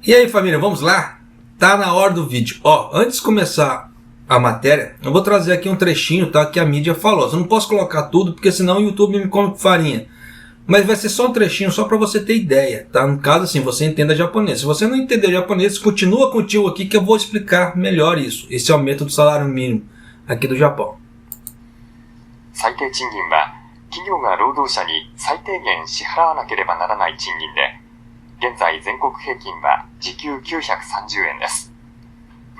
E aí, família, vamos lá? Tá na hora do vídeo. Ó, antes de começar a matéria, eu vou trazer aqui um trechinho, tá, que a mídia falou. Eu não posso colocar tudo, porque senão o YouTube me come com farinha. Mas vai ser só um trechinho, só para você ter ideia, tá? No caso, assim, você entenda japonês. Se você não entender japonês, continua com o tio aqui que eu vou explicar melhor isso. Esse aumento do salário mínimo aqui do Japão. 最低賃金は企業が労働者に最低限支払わなければならない賃金で、現在全国平均は時給930円です。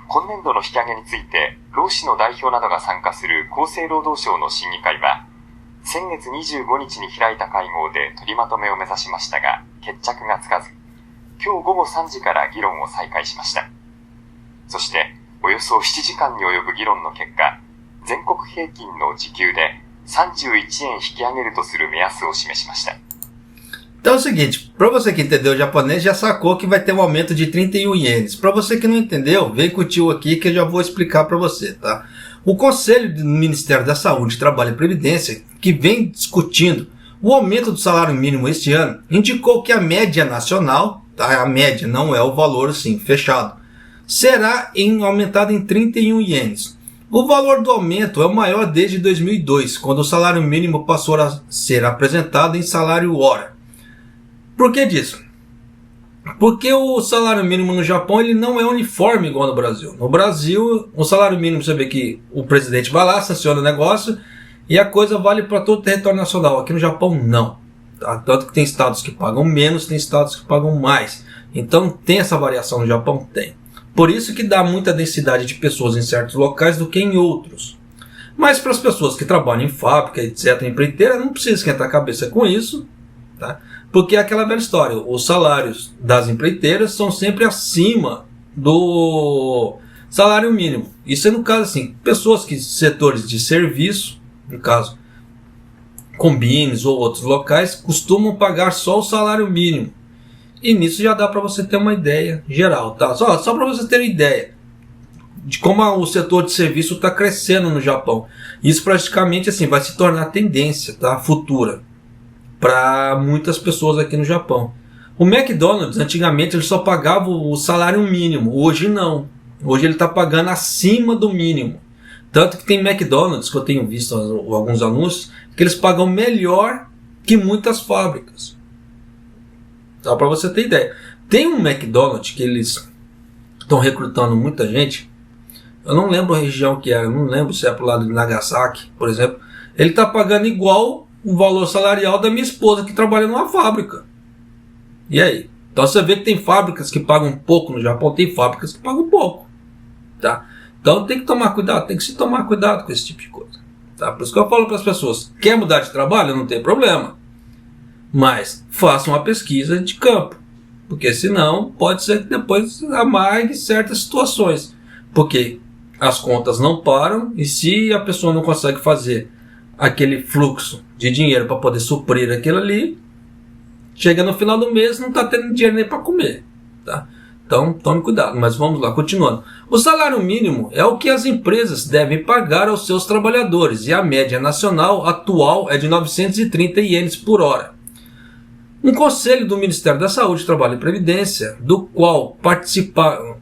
今年度の引き上げについて、労使の代表などが参加する厚生労働省の審議会は、先月25日に開いた会合で取りまとめを目指しましたが、決着がつかず、今日午後3時から議論を再開しました。そして、およそ7時間に及ぶ議論の結果、全国平均の時給で31円引き上げるとする目安を示しました。Então é o seguinte, para você que entendeu o japonês, já sacou que vai ter um aumento de 31 ienes. Para você que não entendeu, vem com o tio aqui que eu já vou explicar para você, tá? O Conselho do Ministério da Saúde, Trabalho e Previdência, que vem discutindo o aumento do salário mínimo este ano, indicou que a média nacional, tá? A média não é o valor assim, fechado, será aumentada em 31 ienes. O valor do aumento é o maior desde 2002, quando o salário mínimo passou a ser apresentado em salário hora. Por que disso? Porque o salário mínimo no Japão ele não é uniforme igual no Brasil. No Brasil, o salário mínimo, você vê que o presidente vai lá, sanciona o negócio e a coisa vale para todo o território nacional. Aqui no Japão, não. Tá? Tanto que tem estados que pagam menos, tem estados que pagam mais. Então, tem essa variação no Japão? Tem. Por isso que dá muita densidade de pessoas em certos locais do que em outros. Mas para as pessoas que trabalham em fábrica, etc., empreiteira, não precisa esquentar a cabeça com isso, tá? Porque é aquela velha história, os salários das empreiteiras são sempre acima do salário mínimo. Isso é no caso assim, pessoas que setores de serviço, no caso combines ou outros locais, costumam pagar só o salário mínimo. E nisso já dá para você ter uma ideia geral, tá? Só para você ter uma ideia de como o setor de serviço está crescendo no Japão. Isso praticamente assim vai se tornar tendência, tá? Futura para muitas pessoas aqui no Japão. O McDonald's, antigamente, ele só pagava o salário mínimo. Hoje não. Hoje ele está pagando acima do mínimo. Tanto que tem McDonald's, que eu tenho visto alguns anúncios, que eles pagam melhor que muitas fábricas. Só para você ter ideia. Tem um McDonald's que eles estão recrutando muita gente. Eu não lembro a região que é. Eu não lembro se é pro lado de Nagasaki, por exemplo. Ele está pagando igual o valor salarial da minha esposa que trabalha numa fábrica. E aí? Então você vê que tem fábricas que pagam pouco no Japão, tem fábricas que pagam pouco, tá? Então tem que tomar cuidado, tem que se tomar cuidado com esse tipo de coisa, tá? Por isso que eu falo para as pessoas, quer mudar de trabalho? Não tem problema, mas faça uma pesquisa de campo, porque senão pode ser que depois amargue certas situações, porque as contas não param e se a pessoa não consegue fazer aquele fluxo de dinheiro para poder suprir aquilo ali, chega no final do mês não está tendo dinheiro nem para comer, tá? Então tome cuidado, mas vamos lá, continuando. O salário mínimo é o que as empresas devem pagar aos seus trabalhadores e a média nacional atual é de 930 ienes por hora. Um conselho do Ministério da Saúde, Trabalho e Previdência, do qual participaram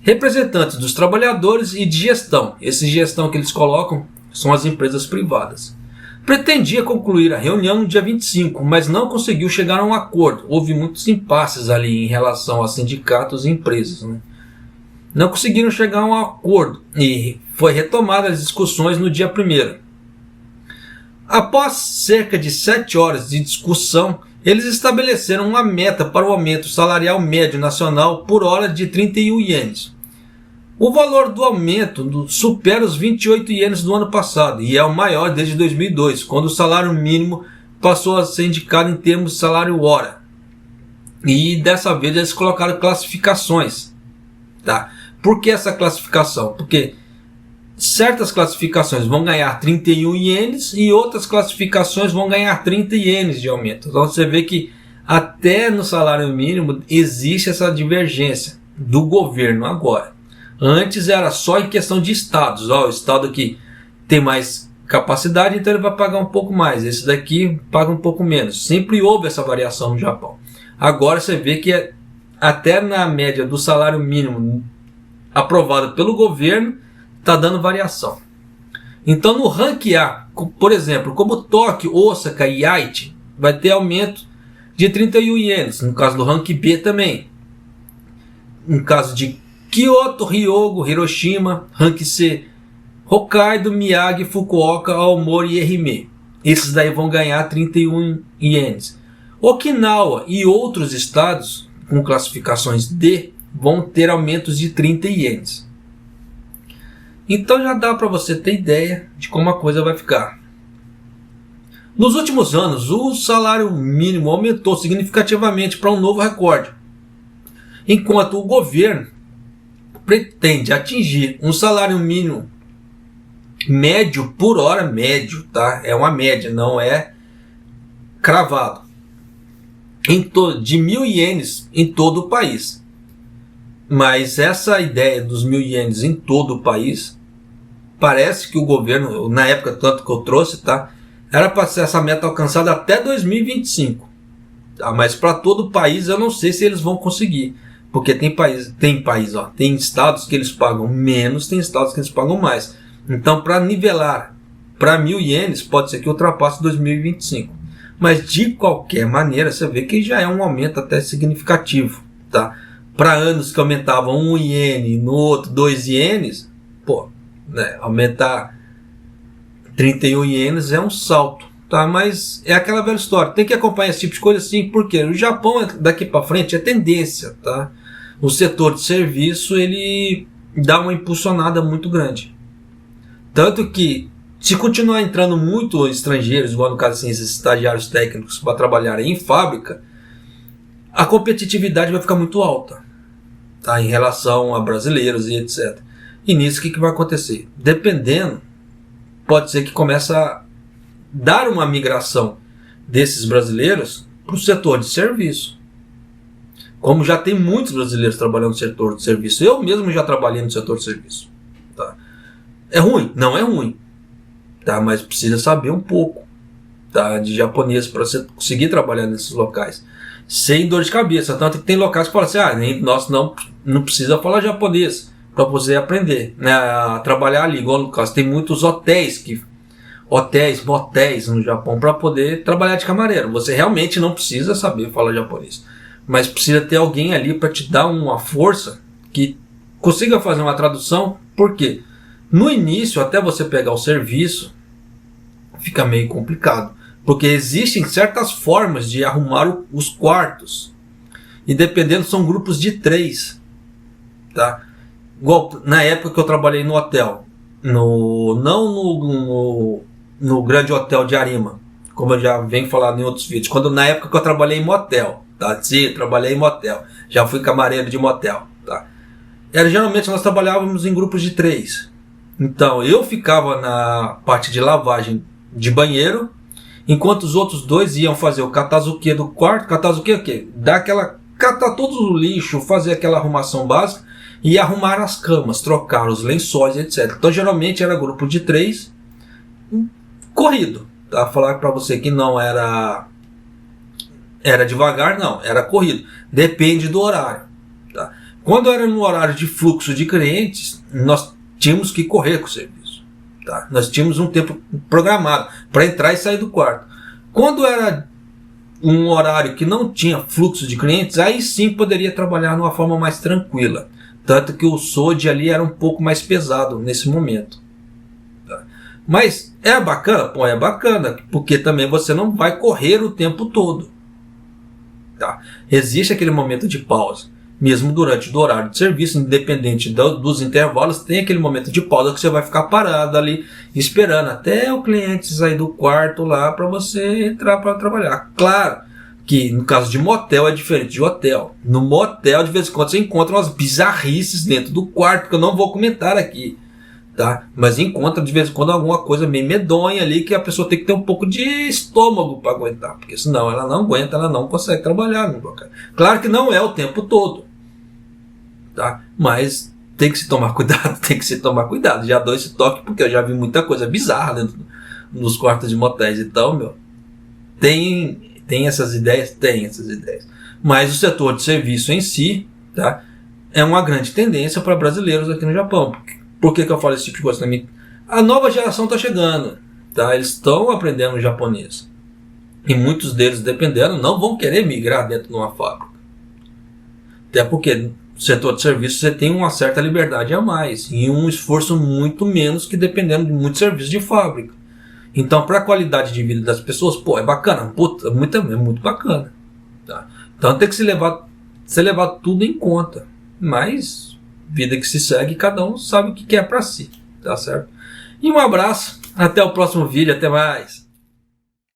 representantes dos trabalhadores e de gestão, esse gestão que eles colocam são as empresas privadas. Pretendia concluir a reunião no dia 25, mas não conseguiu chegar a um acordo. Houve muitos impasses ali em relação a sindicatos e empresas, né? Não conseguiram chegar a um acordo e foi retomada as discussões no dia 1º. Após cerca de 7 horas de discussão, eles estabeleceram uma meta para o aumento salarial médio nacional por hora de 31 ienes. O valor do aumento supera os 28 ienes do ano passado e é o maior desde 2002, quando o salário mínimo passou a ser indicado em termos de salário hora. E dessa vez eles colocaram classificações, tá? Por que essa classificação? Porque certas classificações vão ganhar 31 ienes e outras classificações vão ganhar 30 ienes de aumento. Então você vê que até no salário mínimo existe essa divergência do governo agora. Antes era só em questão de estados. O estado que tem mais capacidade, então ele vai pagar um pouco mais. Esse daqui paga um pouco menos. Sempre houve essa variação no Japão. Agora você vê que até na média do salário mínimo aprovado pelo governo, está dando variação. Então no ranking A, por exemplo, como Tóquio, Osaka e Aichi, vai ter aumento de 31 ienes. No caso do ranking B também. No caso de Kyoto, Ryogo, Hiroshima, ranking C, Hokkaido, Miyagi, Fukuoka, Aomori e Ehime. Esses daí vão ganhar 31 ienes. Okinawa e outros estados com classificações D vão ter aumentos de 30 ienes. Então já dá para você ter ideia de como a coisa vai ficar. Nos últimos anos, o salário mínimo aumentou significativamente para um novo recorde, enquanto o governo pretende atingir um salário mínimo médio por hora, médio, tá? É uma média, não é cravado, de 1.000 ienes em todo o país. Mas essa ideia dos 1.000 ienes em todo o país, parece que o governo, na época tanto que eu trouxe, tá? Era para ser essa meta alcançada até 2025. Tá? Mas para todo o país eu não sei se eles vão conseguir. Porque tem estados que eles pagam menos, tem estados que eles pagam mais. Então, para nivelar para 1.000 ienes, pode ser que ultrapasse 2025. Mas, de qualquer maneira, você vê que já é um aumento até significativo. Tá? Para anos que aumentavam 1 iene, no outro 2 ienes, aumentar 31 ienes é um salto. Tá? Mas é aquela velha história. Tem que acompanhar esse tipo de coisa sim, porque o Japão, daqui para frente, é tendência. Tá? O setor de serviço ele dá uma impulsionada muito grande. Tanto que, se continuar entrando muito estrangeiros, igual no caso assim, esses estagiários técnicos para trabalharem em fábrica, a competitividade vai ficar muito alta, tá? Em relação a brasileiros e etc. E nisso o que vai acontecer? Dependendo, pode ser que comece a dar uma migração desses brasileiros para o setor de serviço. Como já tem muitos brasileiros trabalhando no setor de serviço. Eu mesmo já trabalhei no setor de serviço. Tá? É ruim? Não é ruim. Tá? Mas precisa saber um pouco, tá? De japonês para você conseguir trabalhar nesses locais. Sem dor de cabeça. Tanto que tem locais que falam assim, nós não precisa falar japonês para você aprender, né, a trabalhar ali. Igual no caso, tem muitos motéis no Japão para poder trabalhar de camareiro. Você realmente não precisa saber falar japonês. Mas precisa ter alguém ali para te dar uma força que consiga fazer uma tradução. Por quê? No início, até você pegar o serviço, fica meio complicado. Porque existem certas formas de arrumar os quartos. E dependendo, são grupos de 3. Tá? Igual na época que eu trabalhei no hotel. Não no grande hotel de Arima. Como eu já venho falando em outros vídeos. Na época que eu trabalhei em motel. Tá? Sim, trabalhei em motel. Já fui camareiro de motel. Tá? Geralmente nós trabalhávamos em grupos de 3. Então eu ficava na parte de lavagem de banheiro, enquanto os outros 2 iam fazer o katazuki do quarto. Katazuki é o quê? Catar todo o lixo, fazer aquela arrumação básica e arrumar as camas, trocar os lençóis, etc. Então geralmente era grupo de 3, corrido. Tá? Falar para você que não era devagar, não, era corrido. Depende do horário. Tá? Quando era no horário de fluxo de clientes, nós tínhamos que correr com o serviço. Tá? Nós tínhamos um tempo programado para entrar e sair do quarto. Quando era um horário que não tinha fluxo de clientes, aí sim poderia trabalhar de uma forma mais tranquila. Tanto que o SOD ali era um pouco mais pesado nesse momento. Tá? Mas é bacana? Pô, é bacana, porque também você não vai correr o tempo todo. Tá? Existe aquele momento de pausa. Mesmo durante o horário de serviço, independente dos intervalos, tem aquele momento de pausa que você vai ficar parado ali, esperando até o cliente sair do quarto lá para você entrar para trabalhar. Claro que no caso de motel é diferente de hotel. No motel, de vez em quando, você encontra umas bizarrices dentro do quarto, que eu não vou comentar aqui. Tá? Mas encontra de vez em quando alguma coisa meio medonha ali, que a pessoa tem que ter um pouco de estômago para aguentar, porque senão ela não aguenta, ela não consegue trabalhar no local. Claro que não é o tempo todo, tá? Mas tem que se tomar cuidado, já dou esse toque porque eu já vi muita coisa bizarra dentro nos quartos de motéis. Então, tem essas ideias, Mas o setor de serviço em si, tá, é uma grande tendência para brasileiros aqui no Japão. Por que eu falo esse tipo de coisa também? A nova geração está chegando, tá? Eles estão aprendendo japonês. E muitos deles, dependendo, não vão querer migrar dentro de uma fábrica. Até porque no setor de serviço você tem uma certa liberdade a mais e um esforço muito menos que dependendo de muito serviço de fábrica. Então, para a qualidade de vida das pessoas, pô, é bacana, puta, é muito bacana. Tá? Então tem que se levar tudo em conta. Mas, vida que se segue, cada um sabe o que quer para si. Tá certo? E um abraço, até o próximo vídeo, até mais.